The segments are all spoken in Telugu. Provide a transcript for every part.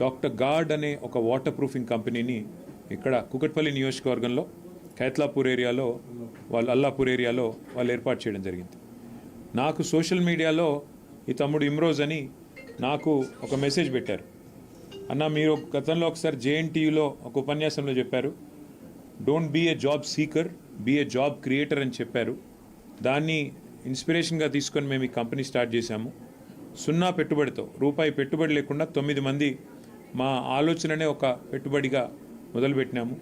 డాక్టర్ గార్డ్ అనే ఒక వాటర్ ప్రూఫింగ్ కంపెనీని ఇక్కడ కుకట్పల్లి నియోజకవర్గంలో ఖైత్లాపూర్ ఏరియాలో అల్లాపూర్ ఏరియాలో వాళ్ళు ఏర్పాటు చేయడం జరిగింది. నాకు సోషల్ మీడియాలో ఈ తమ్ముడు ఇమ్రోజ్ అని నాకు ఒక మెసేజ్ పెట్టారు. అన్న, మీరు గతంలో ఒకసారి జేఎన్టీయూలో ఒక ఉపన్యాసంలో చెప్పారు, don't be a job seeker, be a job creator అని చెప్పారు. దాన్ని ఇన్స్పిరేషన్గా తీసుకొని మేము ఈ కంపెనీ స్టార్ట్ చేశాము. 0 పెట్టుబడితో, రూపాయి పెట్టుబడి లేకుండా 9 మంది మా ఆలోచననే ఒక పెట్టుబడిగా మొదలుపెట్టినాము.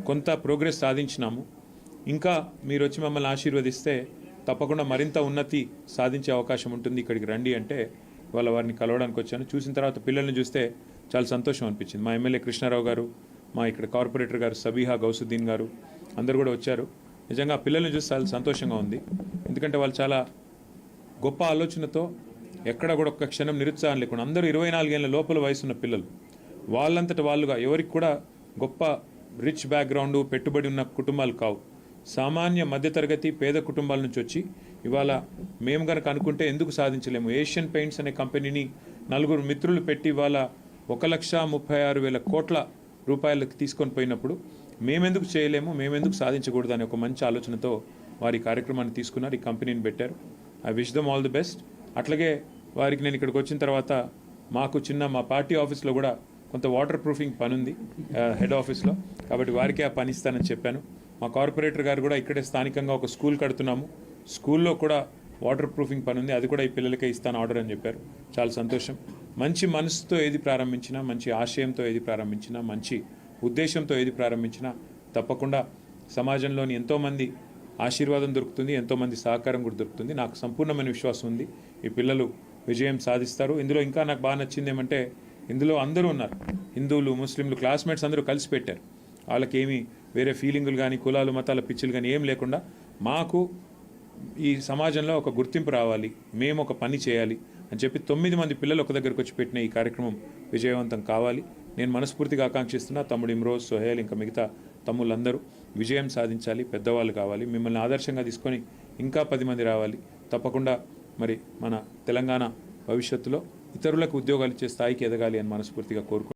కొంత ప్రోగ్రెస్ సాధించినాము. ఇంకా మీరు వచ్చి మమ్మల్ని ఆశీర్వదిస్తే తప్పకుండా మరింత ఉన్నతి సాధించే అవకాశం ఉంటుంది. ఇక్కడికి రండి అంటే వాళ్ళ వారిని కలవడానికి వచ్చాను. చూసిన తర్వాత పిల్లల్ని చూస్తే చాలా సంతోషం అనిపించింది. మా ఎమ్మెల్యే కృష్ణారావు గారు, మా ఇక్కడ కార్పొరేటర్ గారు సబీహా గౌసుద్దీన్ గారు అందరూ కూడా వచ్చారు. నిజంగా పిల్లల్ని చూస్తే చాలా సంతోషంగా ఉంది. ఎందుకంటే వాళ్ళు చాలా గొప్ప ఆలోచనతో, ఎక్కడ కూడా ఒక్క క్షణం నిరుత్సాహం లేకుండా, అందరూ 24 ఏళ్ళ లోపల వయసున్న పిల్లలు, వాళ్ళంతట వాళ్ళుగా, ఎవరికి కూడా గొప్ప రిచ్ బ్యాక్గ్రౌండ్ పెట్టుబడి ఉన్న కుటుంబాలు కావు. సామాన్య మధ్యతరగతి పేద కుటుంబాల నుంచి వచ్చి ఇవాళ మేము కనుక అనుకుంటే ఎందుకు సాధించలేము. ఏషియన్ పెయింట్స్ అనే కంపెనీని 4 మిత్రులు పెట్టి ఇవాళ 1,36,000 కోట్ల రూపాయలకు తీసుకొని పోయినప్పుడు మేమెందుకు చేయలేము, మేమెందుకు సాధించకూడదు అనే ఒక మంచి ఆలోచనతో వారి కార్యక్రమాన్ని తీసుకున్నారు, ఈ కంపెనీని పెట్టారు. I wish them all the best. అట్లాగే వారికి నేను ఇక్కడికి వచ్చిన తర్వాత మాకు మా పార్టీ ఆఫీస్లో కూడా కొంత వాటర్ ప్రూఫింగ్ పని ఉంది హెడ్ ఆఫీస్లో, కాబట్టి వారికి ఆ పని ఇస్తానని చెప్పాను. మా కార్పొరేటర్ గారు కూడా ఇక్కడే స్థానికంగా ఒక స్కూల్ కడుతున్నాము, స్కూల్లో కూడా వాటర్ ప్రూఫింగ్ పని ఉంది, అది కూడా ఈ పిల్లలకే ఇస్తాను ఆర్డర్ అని చెప్పారు. చాలా సంతోషం. మంచి మనసుతో ఏది ప్రారంభించినా, మంచి ఆశయంతో ఏది ప్రారంభించినా, మంచి ఉద్దేశంతో ఏది ప్రారంభించినా తప్పకుండా సమాజంలోని ఎంతోమంది ఆశీర్వాదం దొరుకుతుంది, ఎంతోమంది సహకారం కూడా దొరుకుతుంది. నాకు సంపూర్ణమైన విశ్వాసం ఉంది ఈ పిల్లలు విజయం సాధిస్తారు. ఇందులో ఇంకా నాకు బాగా నచ్చింది ఏమంటే, ఇందులో అందరూ ఉన్నారు, హిందువులు ముస్లింలు క్లాస్మేట్స్ అందరూ కలిసి పెట్టారు. వాళ్ళకి ఏమీ వేరే ఫీలింగులు కానీ కులాలు మతాల పిచ్చులు కానీ ఏం లేకుండా, మాకు ఈ సమాజంలో ఒక గుర్తింపు రావాలి, మేము ఒక పని చేయాలి అని చెప్పి 9 మంది పిల్లలు ఒక దగ్గరకు వచ్చి పెట్టిన ఈ కార్యక్రమం విజయవంతం కావాలి. నేను మనస్ఫూర్తిగా ఆకాంక్షిస్తున్నా. తమ్ముడు ఇమ్రోజ్, సోహేల్, ఇంకా మిగతా తమ్ముళ్ళందరూ విజయం సాధించాలి, పెద్దవాళ్ళు కావాలి, మిమ్మల్ని ఆదర్శంగా తీసుకొని ఇంకా 10 మంది రావాలి. తప్పకుండా మరి మన తెలంగాణ భవిష్యత్తులో ఇతరులకు ఉద్యోగాలు ఇచ్చే స్థాయికి ఎదగాలి అని మనస్ఫూర్తిగా కోరుకుంటున్నాను.